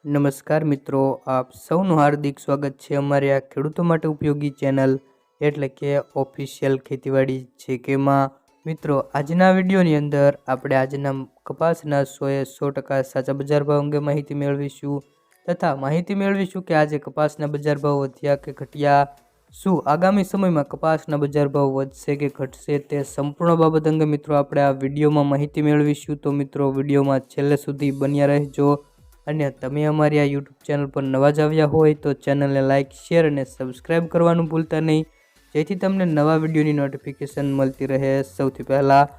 નમસ્કાર મિત્રો, આપ સૌનું હાર્દિક સ્વાગત છે અમારી આ ખેડૂતો માટે ઉપયોગી ચેનલ એટલે કે ઓફિશિયલ ખેતીવાડી છે કે માં મિત્રો આજના વિડીયોની અંદર આપણે આજના કપાસના 100% સાચા બજાર ભાવ અંગે માહિતી મેળવીશું તથા માહિતી મેળવીશું કે આજે કપાસના બજાર ભાવ વધ્યા કે ઘટ્યા, શું આગામી સમયમાં કપાસના બજાર ભાવ વધશે કે ઘટશે તે સંપૂર્ણ બાબત અંગે મિત્રો આપણે આ વિડીયોમાં માહિતી મેળવીશું। તો મિત્રો વિડીયોમાં છેલ્લે સુધી બન્યા રહેજો અને તમે અમારી આ યુટ્યુબ ચેનલ પર નવા જ આવ્યા હોય તો ચેનલને લાઇક, શેર અને સબસ્ક્રાઇબ કરવાનું ભૂલતા નહીં, જેથી તમને નવા વિડીયોની નોટિફિકેશન મળતી રહે સૌથી પહેલાં।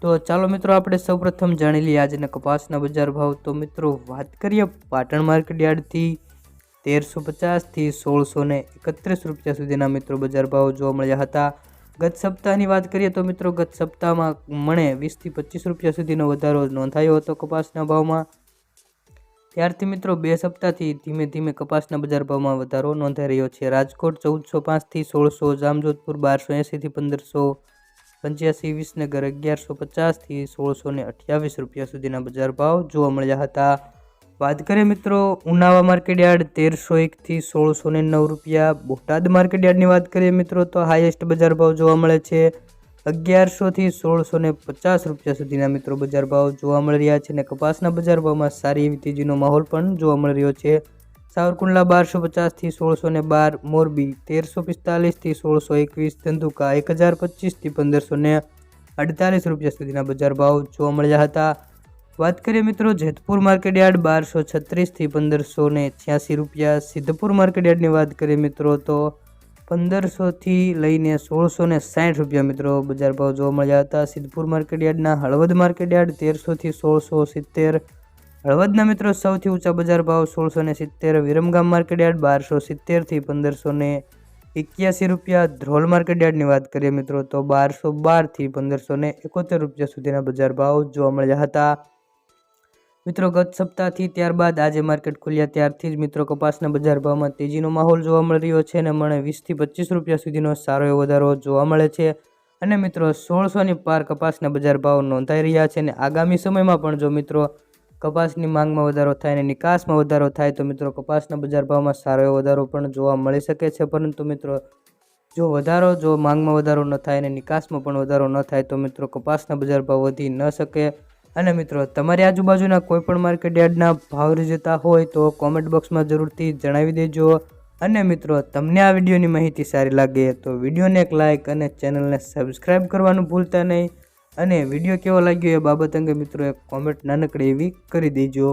તો ચાલો મિત્રો આપણે સૌપ્રથમ જાણી લઈએ આજના કપાસના બજાર ભાવ। તો મિત્રો વાત કરીએ પાટણ માર્કેટ યાર્ડથી 1350 થી 1631 રૂપિયા સુધીના મિત્રો બજાર ભાવ જોવા મળ્યા હતા। ગત સપ્તાહની વાત કરીએ તો મિત્રો ગત સપ્તાહમાં મણે 20 થી 25 રૂપિયા સુધીનો વધારો નોંધાયો હતો કપાસના ભાવમાં। ત્યારથી મિત્રો 2 સપ્તાહથી ધીમે ધીમે કપાસના બજાર ભાવમાં વધારો નોંધાઈ રહ્યો છે। રાજકોટ 1405 થી 1600, જામજોધપુર 1280 થી 1585, વિસનગર 1150 થી 1628 રૂપિયા સુધીના બજાર ભાવ જોવા મળ્યા હતા। વાત કરીએ મિત્રો ઉનાવા માર્કેટ યાર્ડ 1301 થી 1609 રૂપિયા। બોટાદ માર્કેટ યાર્ડની વાત કરીએ મિત્રો તો હાઈએસ્ટ બજાર ભાવ જોવા મળે છે 1100 થી 1650 રૂપિયા સુધીના મિત્રો બજાર ભાવ જોવા મળી રહ્યા છે અને કપાસના બજાર ભાવમાં સારી એવી તેજીનો માહોલ પણ જોવા મળી રહ્યો છે। સાવરકુંડલા 1250 થી 1612, મોરબી 1345 થી 1621, ધંધુકા 1025 થી 1548 રૂપિયા સુધીના બજાર ભાવ જોવા મળ્યા હતા। વાત કરીએ મિત્રો જેતપુર માર્કેટ યાર્ડ 1236 થી 1586 રૂપિયા। સિદ્ધપુર માર્કેટ યાર્ડની વાત કરીએ મિત્રો તો 1500 થી લઈને 1660 રૂપિયા મિત્રો બજાર ભાવ જોવા મળ્યા હતા। સિદ્ધપુર માર્કેટ યાર્ડના હળવદ માર્કેટ યાર્ડ 1300 થી 1670, હળવદના મિત્રો સૌથી ઊંચા બજાર ભાવ 1670। વિરમગામ માર્કેટ યાર્ડ 1270 થી 1581 રૂપિયા। ધ્રોલ માર્કેટ યાર્ડની વાત કરીએ મિત્રો તો 1212 થી 1571 રૂપિયા સુધીના બજાર ભાવ જોવા મળ્યા હતા। મિત્રો ગત સપ્તાહથી ત્યારબાદ આજે માર્કેટ ખુલ્યા ત્યારથી જ મિત્રો કપાસના બજાર ભાવમાં તેજીનો માહોલ જોવા મળી રહ્યો છે અને મને 20 થી 25 રૂપિયા સુધીનો સારો એવો વધારો જોવા મળે છે અને મિત્રો 1600ની પાર કપાસના બજાર ભાવ નોંધાઈ રહ્યા છે અને આગામી સમયમાં પણ જો મિત્રો કપાસની માંગમાં વધારો થાય અને નિકાસમાં વધારો થાય તો મિત્રો કપાસના બજાર ભાવમાં સારો એવો વધારો પણ જોવા મળી શકે છે। પરંતુ મિત્રો જો માંગમાં વધારો ન થાય અને નિકાસમાં પણ વધારો ન થાય તો મિત્રો કપાસના બજાર ભાવ વધી ન શકે। અને મિત્રો તમારી આજુબાજુના કોઈ પણ માર્કેટ યાર્ડના ભાવ જતા હોય તો કોમેન્ટ બોક્સમાં જરૂરથી જણાવી દેજો અને મિત્રો તમને આ વિડીયોની માહિતી સારી લાગે તો વિડીયોને એક લાઇક અને ચેનલને સબસ્ક્રાઇબ કરવાનું ભૂલતા નહીં અને વિડીયો કેવો લાગ્યો એ બાબત અંગે મિત્રો એક કોમેન્ટ નાનકડી એવી કરી દેજો।